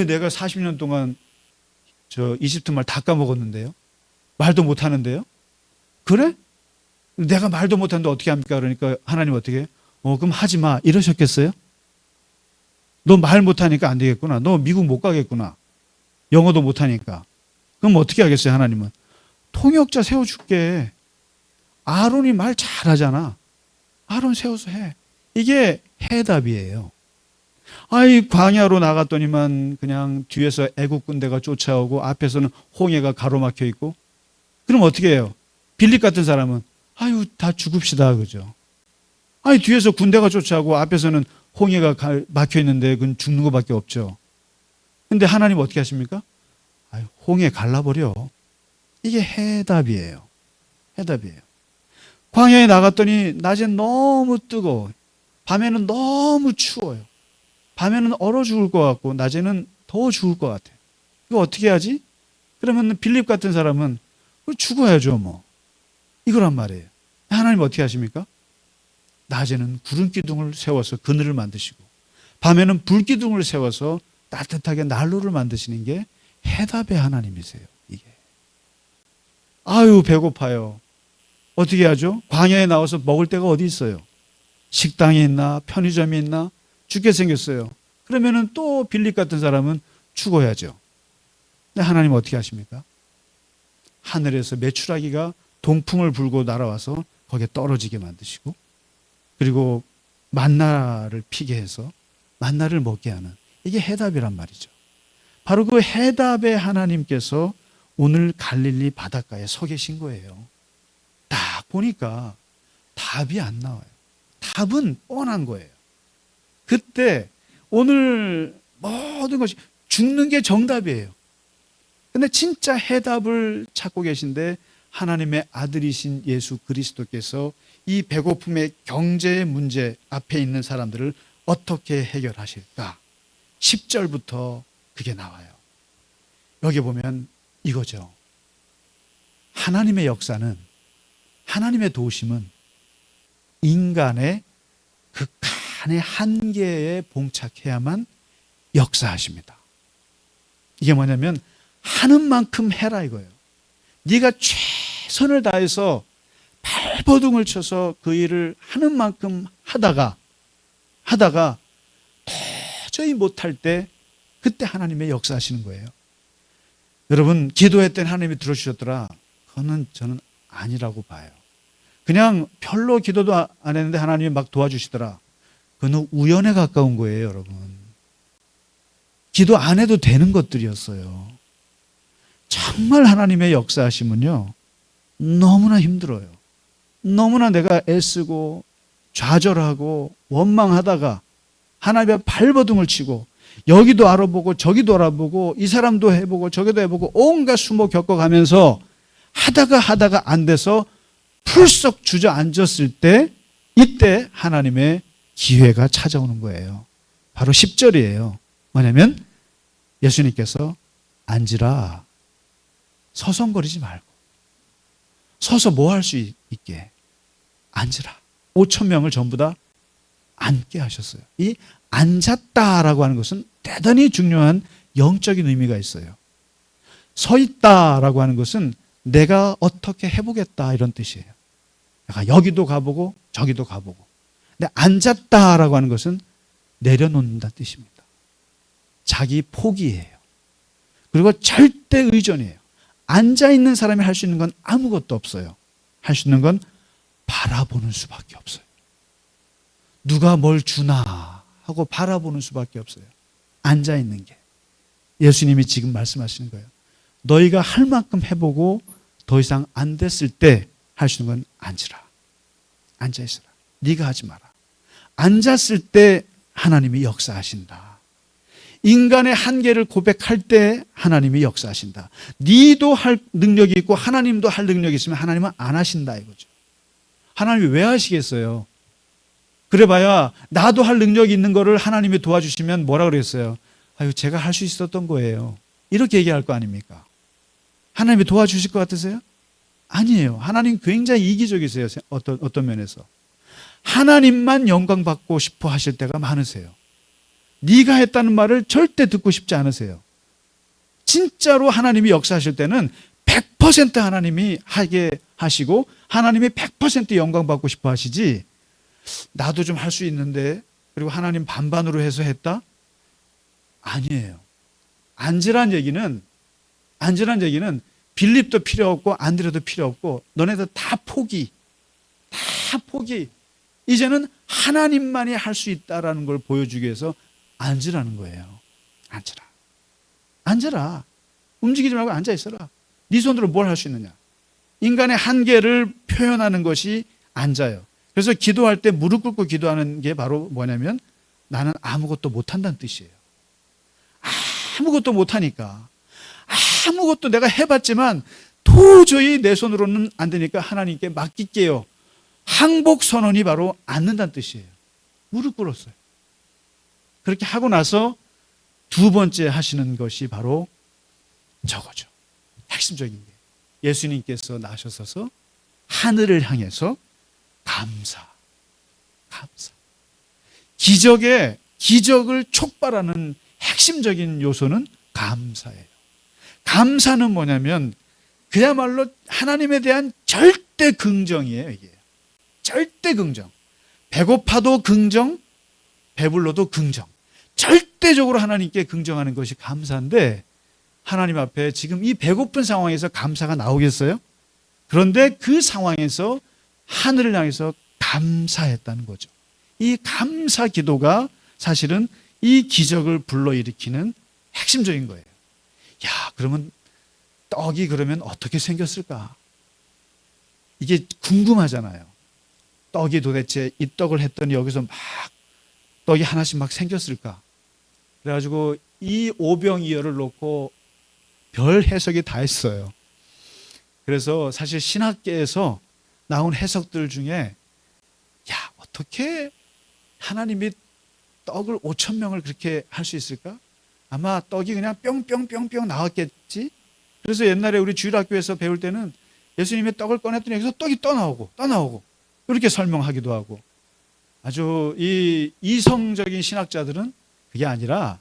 내가 40년 동안 저 이집트 말 다 까먹었는데요. 말도 못하는데요. 그래? 내가 말도 못하는데 어떻게 합니까? 그러니까 하나님 어떻게 해? 그럼 하지 마 이러셨겠어요? 너 말 못하니까 안 되겠구나. 너 미국 못 가겠구나. 영어도 못하니까. 그럼 어떻게 하겠어요? 하나님은 통역자 세워줄게. 아론이 말 잘하잖아. 아론 세워서 해. 이게 해답이에요. 광야로 나갔더니만 그냥 뒤에서 애국 군대가 쫓아오고 앞에서는 홍해가 가로막혀 있고, 그럼 어떻게 해요? 빌립 같은 사람은 다 죽읍시다 그죠? 뒤에서 군대가 쫓아오고 앞에서는 홍해가 막혀 있는데 그건 죽는 것밖에 없죠. 근데 하나님 어떻게 하십니까? 홍해 갈라버려. 이게 해답이에요. 해답이에요. 광야에 나갔더니 낮엔 너무 뜨거워. 밤에는 너무 추워요. 밤에는 얼어 죽을 것 같고 낮에는 더워 죽을 것 같아요. 이거 어떻게 하지? 그러면 빌립 같은 사람은 죽어야죠 뭐. 이거란 말이에요. 하나님 어떻게 하십니까? 낮에는 구름 기둥을 세워서 그늘을 만드시고 밤에는 불 기둥을 세워서 따뜻하게 난로를 만드시는 게 해답의 하나님이세요. 이게. 배고파요. 어떻게 하죠? 광야에 나와서 먹을 데가 어디 있어요? 식당이 있나? 편의점이 있나? 죽게 생겼어요. 그러면은 또 빌립 같은 사람은 죽어야죠. 근데 하나님 어떻게 하십니까? 하늘에서 메추라기가 동풍을 불고 날아와서 거기에 떨어지게 만드시고, 그리고 만나를 피게 해서 만나를 먹게 하는, 이게 해답이란 말이죠. 바로 그 해답의 하나님께서 오늘 갈릴리 바닷가에 서 계신 거예요. 딱 보니까 답이 안 나와요. 답은 뻔한 거예요. 그때 오늘 모든 것이 죽는 게 정답이에요. 근데 진짜 해답을 찾고 계신데 하나님의 아들이신 예수 그리스도께서 이 배고픔의 경제의 문제 앞에 있는 사람들을 어떻게 해결하실까? 10절부터 그게 나와요. 여기 보면 이거죠. 하나님의 역사는, 하나님의 도우심은 인간의 극한의 한계에 봉착해야만 역사하십니다. 이게 뭐냐면 하는 만큼 해라 이거예요. 네가 최선을 다해서 발버둥을 쳐서 그 일을 하는 만큼 하다가 도저히 못할 때 그때 하나님의 역사하시는 거예요. 여러분, 기도했더니 하나님이 들어주셨더라. 그거는 저는 아니라고 봐요. 그냥 별로 기도도 안 했는데 하나님이 막 도와주시더라. 그건 우연에 가까운 거예요, 여러분. 기도 안 해도 되는 것들이었어요. 정말 하나님의 역사하심은요, 너무나 힘들어요. 너무나 내가 애쓰고 좌절하고 원망하다가 하나님의 발버둥을 치고 여기도 알아보고 저기도 알아보고 이 사람도 해보고 저기도 해보고 온갖 수모 겪어가면서 하다가 안 돼서 풀썩 주저앉았을 때 이때 하나님의 기회가 찾아오는 거예요. 바로 10절이에요. 뭐냐면 예수님께서 앉으라. 서성거리지 말고 서서 뭐 할 수 있게 앉으라. 5,000명을 전부 다 앉게 하셨어요. 이 앉았다라고 하는 것은 대단히 중요한 영적인 의미가 있어요. 서 있다라고 하는 것은 내가 어떻게 해보겠다 이런 뜻이에요. 내가 여기도 가보고 저기도 가보고. 근데 앉았다라고 하는 것은 내려놓는다 뜻입니다. 자기 포기예요. 그리고 절대 의존이에요. 앉아있는 사람이 할 수 있는 건 아무것도 없어요. 할 수 있는 건 바라보는 수밖에 없어요. 누가 뭘 주나 하고 바라보는 수밖에 없어요. 앉아있는 게. 예수님이 지금 말씀하시는 거예요. 너희가 할 만큼 해보고 더 이상 안 됐을 때 할 수 있는 건 앉으라. 앉아있으라. 네가 하지 마라. 앉았을 때 하나님이 역사하신다. 인간의 한계를 고백할 때 하나님이 역사하신다. 네도 할 능력이 있고 하나님도 할 능력이 있으면 하나님은 안 하신다 이거죠. 하나님이 왜 하시겠어요? 그래봐야 나도 할 능력이 있는 거를 하나님이 도와주시면 뭐라 그랬어요? 아유, 제가 할 수 있었던 거예요. 이렇게 얘기할 거 아닙니까? 하나님이 도와주실 것 같으세요? 아니에요. 하나님 굉장히 이기적이세요. 어떤 면에서. 하나님만 영광 받고 싶어 하실 때가 많으세요. 네가 했다는 말을 절대 듣고 싶지 않으세요. 진짜로 하나님이 역사하실 때는 100% 하나님이 하게 하시고 하나님이 100% 영광 받고 싶어 하시지, 나도 좀 할 수 있는데 그리고 하나님 반반으로 해서 했다? 아니에요. 앉으란 얘기는 빌립도 필요 없고 안드레도 필요 없고 너네들 다 포기. 이제는 하나님만이 할 수 있다라는 걸 보여주기 위해서 앉으라는 거예요. 앉아라. 움직이지 말고 앉아 있어라. 네 손으로 뭘 할 수 있느냐. 인간의 한계를 표현하는 것이 앉아요. 그래서 기도할 때 무릎 꿇고 기도하는 게 바로 뭐냐면 나는 아무것도 못한다는 뜻이에요. 아무것도 못하니까, 아무것도 내가 해봤지만 도저히 내 손으로는 안 되니까 하나님께 맡길게요. 항복 선언이 바로 앉는다는 뜻이에요. 무릎 꿇었어요. 그렇게 하고 나서 두 번째 하시는 것이 바로 저거죠. 핵심적인 게 예수님께서 나셔서서 하늘을 향해서 감사. 기적을 촉발하는 핵심적인 요소는 감사예요. 감사는 뭐냐면 그야말로 하나님에 대한 절대 긍정이에요. 이게 절대 긍정. 배고파도 긍정, 배불러도 긍정. 절대적으로 하나님께 긍정하는 것이 감사인데, 하나님 앞에 지금 이 배고픈 상황에서 감사가 나오겠어요? 그런데 그 상황에서 하늘을 향해서 감사했다는 거죠. 이 감사 기도가 사실은 이 기적을 불러일으키는 핵심적인 거예요. 야, 그러면 떡이 그러면 어떻게 생겼을까? 이게 궁금하잖아요. 떡이 도대체 이 떡을 했더니 여기서 막 떡이 하나씩 막 생겼을까? 그래가지고 이 오병이어를 놓고 별 해석이 다 있어요. 그래서 사실 신학계에서 나온 해석들 중에 야, 어떻게 하나님이 떡을 5,000명을 그렇게 할 수 있을까? 아마 떡이 그냥 뿅뿅뿅뿅 나왔겠지? 그래서 옛날에 우리 주일학교에서 배울 때는 예수님이 떡을 꺼냈더니 여기서 떡이 떠나오고 이렇게 설명하기도 하고, 아주 이 이성적인 신학자들은 그게 아니라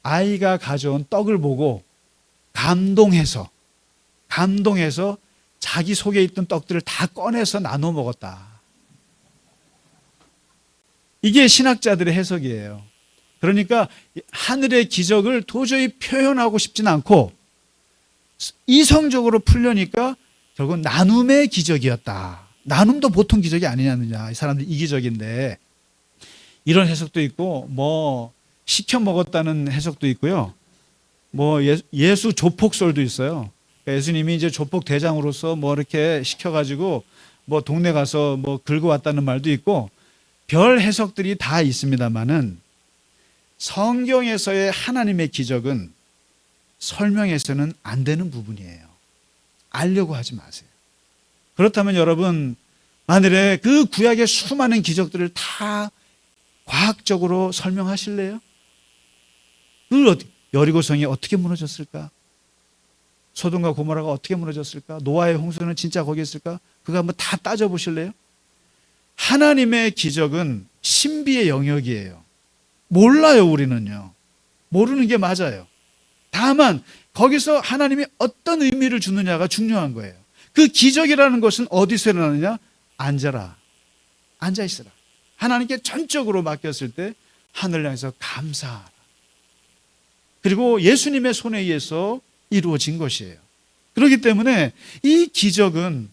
아이가 가져온 떡을 보고 감동해서 자기 속에 있던 떡들을 다 꺼내서 나눠 먹었다. 이게 신학자들의 해석이에요. 그러니까 하늘의 기적을 도저히 표현하고 싶진 않고 이성적으로 풀려니까 결국 나눔의 기적이었다. 나눔도 보통 기적이 아니냐느냐. 이 사람들 이기적인데, 이런 해석도 있고, 뭐 시켜 먹었다는 해석도 있고요. 뭐 예수 조폭설도 있어요. 그러니까 예수님이 이제 조폭 대장으로서 뭐 이렇게 시켜가지고 뭐 동네 가서 뭐 긁어 왔다는 말도 있고, 별 해석들이 다 있습니다만은 성경에서의 하나님의 기적은 설명해서는 안 되는 부분이에요. 알려고 하지 마세요. 그렇다면 여러분, 만일에 그 구약의 수많은 기적들을 다 과학적으로 설명하실래요? 여리고성이 어떻게 무너졌을까? 소돔과 고모라가 어떻게 무너졌을까? 노아의 홍수는 진짜 거기 있을까? 그거 한번 다 따져보실래요? 하나님의 기적은 신비의 영역이에요. 몰라요, 우리는요. 모르는 게 맞아요. 다만 거기서 하나님이 어떤 의미를 주느냐가 중요한 거예요. 그 기적이라는 것은 어디서 일어나느냐? 앉아라. 앉아있어라. 하나님께 전적으로 맡겼을 때 하늘 향해서 감사하라. 그리고 예수님의 손에 의해서 이루어진 것이에요. 그렇기 때문에 이 기적은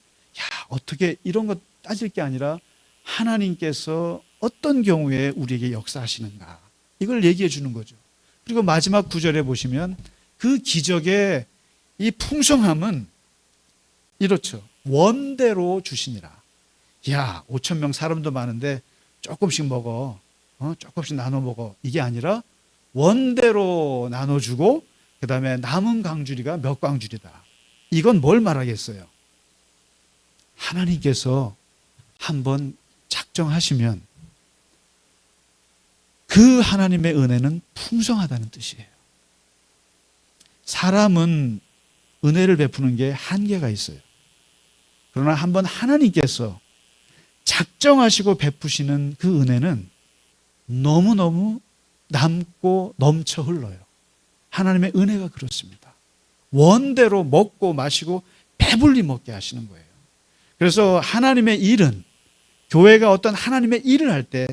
어떻게 이런 것 따질 게 아니라 하나님께서 어떤 경우에 우리에게 역사하시는가, 이걸 얘기해 주는 거죠. 그리고 마지막 구절에 보시면 그 기적의 이 풍성함은 이렇죠. 원대로 주시니라. 5천 명 사람도 많은데 조금씩 먹어, 조금씩 나눠 먹어, 이게 아니라 원대로 나눠주고 그 다음에 남은 광주리가 몇 광주리다. 이건 뭘 말하겠어요? 하나님께서 한번 작정하시면 그 하나님의 은혜는 풍성하다는 뜻이에요. 사람은 은혜를 베푸는 게 한계가 있어요. 그러나 한번 하나님께서 작정하시고 베푸시는 그 은혜는 너무너무 남고 넘쳐 흘러요. 하나님의 은혜가 그렇습니다. 원대로 먹고 마시고 배불리 먹게 하시는 거예요. 그래서 하나님의 일은, 교회가 어떤 하나님의 일을 할 때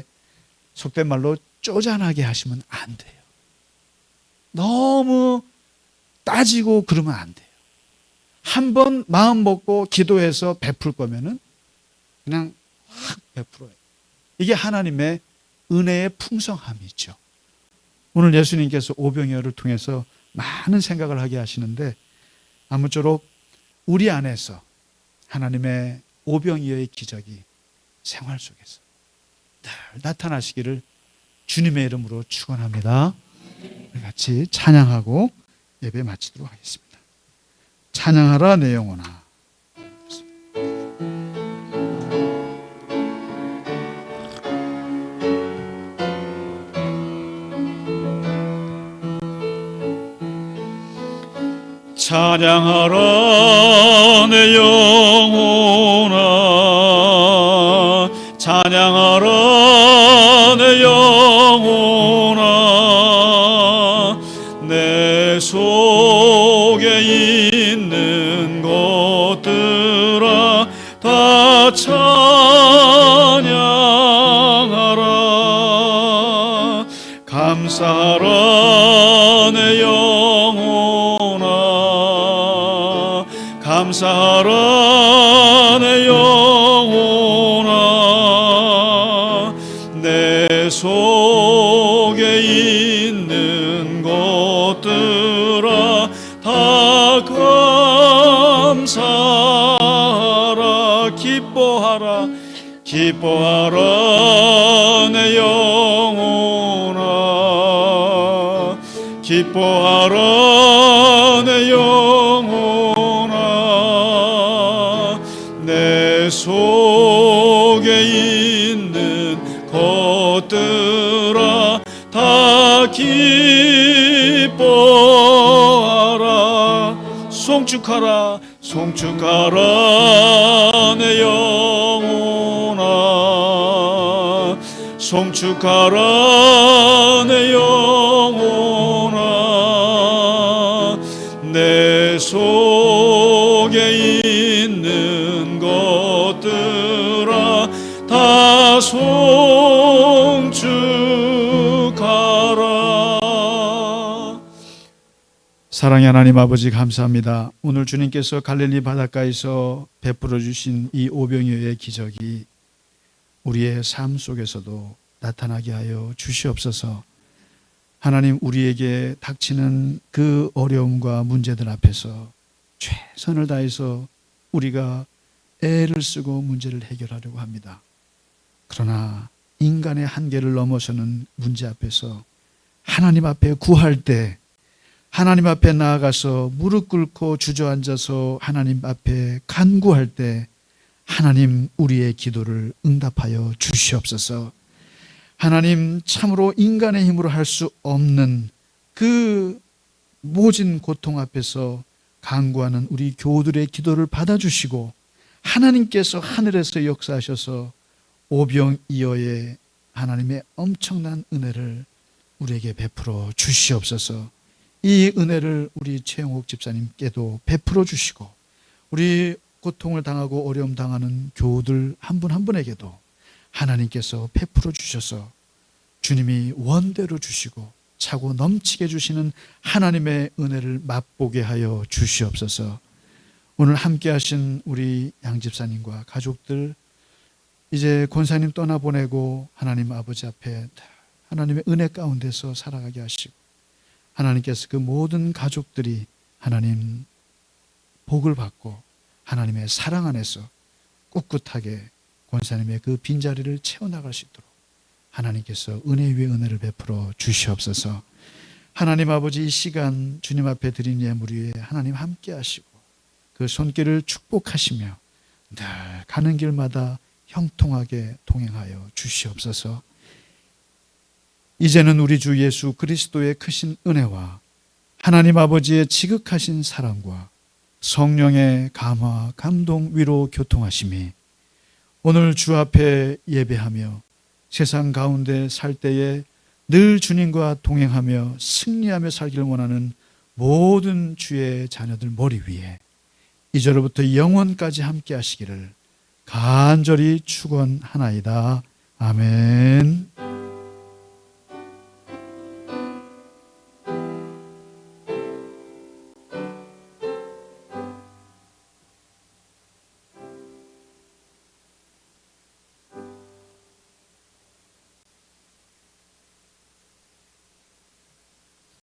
속된 말로 쪼잔하게 하시면 안 돼요. 너무 따지고 그러면 안 돼요. 한번 마음 먹고 기도해서 베풀 거면은 그냥 확 베풀어요. 이게 하나님의 은혜의 풍성함이죠. 오늘 예수님께서 오병이어를 통해서 많은 생각을 하게 하시는데 아무쪼록 우리 안에서 하나님의 오병이어의 기적이 생활 속에서 늘 나타나시기를 주님의 이름으로 축원합니다. 우리 같이 찬양하고 예배 마치도록 하겠습니다. 찬양하라 내 영혼아. 찬양하라 내 영혼아, 찬양하라 내 영혼아, 내 속에 있는 것들아 다 찬양하라. 감사하라 내 영혼아, 감사하라 내 영혼아, 내 속에 있는 것들아 다 감사하라. 기뻐하라, 기뻐하라 내 영혼아, 기뻐하라 내 영혼아, 내 속에 있는 것들아 다 기뻐하라. 송축하라, 송축하라 내 영혼아, 송축하라 내 영혼아, 내 속에 있는 것들아 다 송축하라. 사랑의 하나님 아버지 감사합니다. 오늘 주님께서 갈릴리 바닷가에서 베풀어 주신 이 오병이어의 기적이 우리의 삶 속에서도 나타나게 하여 주시옵소서. 하나님, 우리에게 닥치는 그 어려움과 문제들 앞에서 최선을 다해서 우리가 애를 쓰고 문제를 해결하려고 합니다. 그러나 인간의 한계를 넘어서는 문제 앞에서 하나님 앞에 구할 때, 하나님 앞에 나아가서 무릎 꿇고 주저앉아서 하나님 앞에 간구할 때 하나님, 우리의 기도를 응답하여 주시옵소서. 하나님, 참으로 인간의 힘으로 할 수 없는 그 모진 고통 앞에서 간구하는 우리 교우들의 기도를 받아주시고 하나님께서 하늘에서 역사하셔서 오병이어의 하나님의 엄청난 은혜를 우리에게 베풀어 주시옵소서. 이 은혜를 우리 최영옥 집사님께도 베풀어 주시고, 우리 고통을 당하고 어려움 당하는 교우들 한 분 한 분에게도 하나님께서 베풀어 주셔서 주님이 원대로 주시고 차고 넘치게 주시는 하나님의 은혜를 맛보게 하여 주시옵소서. 오늘 함께 하신 우리 양 집사님과 가족들, 이제 권사님 떠나보내고 하나님 아버지 앞에 하나님의 은혜 가운데서 살아가게 하시고, 하나님께서 그 모든 가족들이 하나님 복을 받고 하나님의 사랑 안에서 꿋꿋하게 권사님의 그 빈자리를 채워나갈 수 있도록 하나님께서 은혜 위에 은혜를 베풀어 주시옵소서. 하나님 아버지, 이 시간 주님 앞에 드린 예물 위에 하나님 함께 하시고 그 손길을 축복하시며 늘 가는 길마다 형통하게 동행하여 주시옵소서. 이제는 우리 주 예수 그리스도의 크신 은혜와 하나님 아버지의 지극하신 사랑과 성령의 감화, 감동, 위로, 교통하심이 오늘 주 앞에 예배하며 세상 가운데 살 때에 늘 주님과 동행하며 승리하며 살기를 원하는 모든 주의 자녀들 머리 위에 이제로부터 영원까지 함께 하시기를 간절히 축원하나이다. 아멘.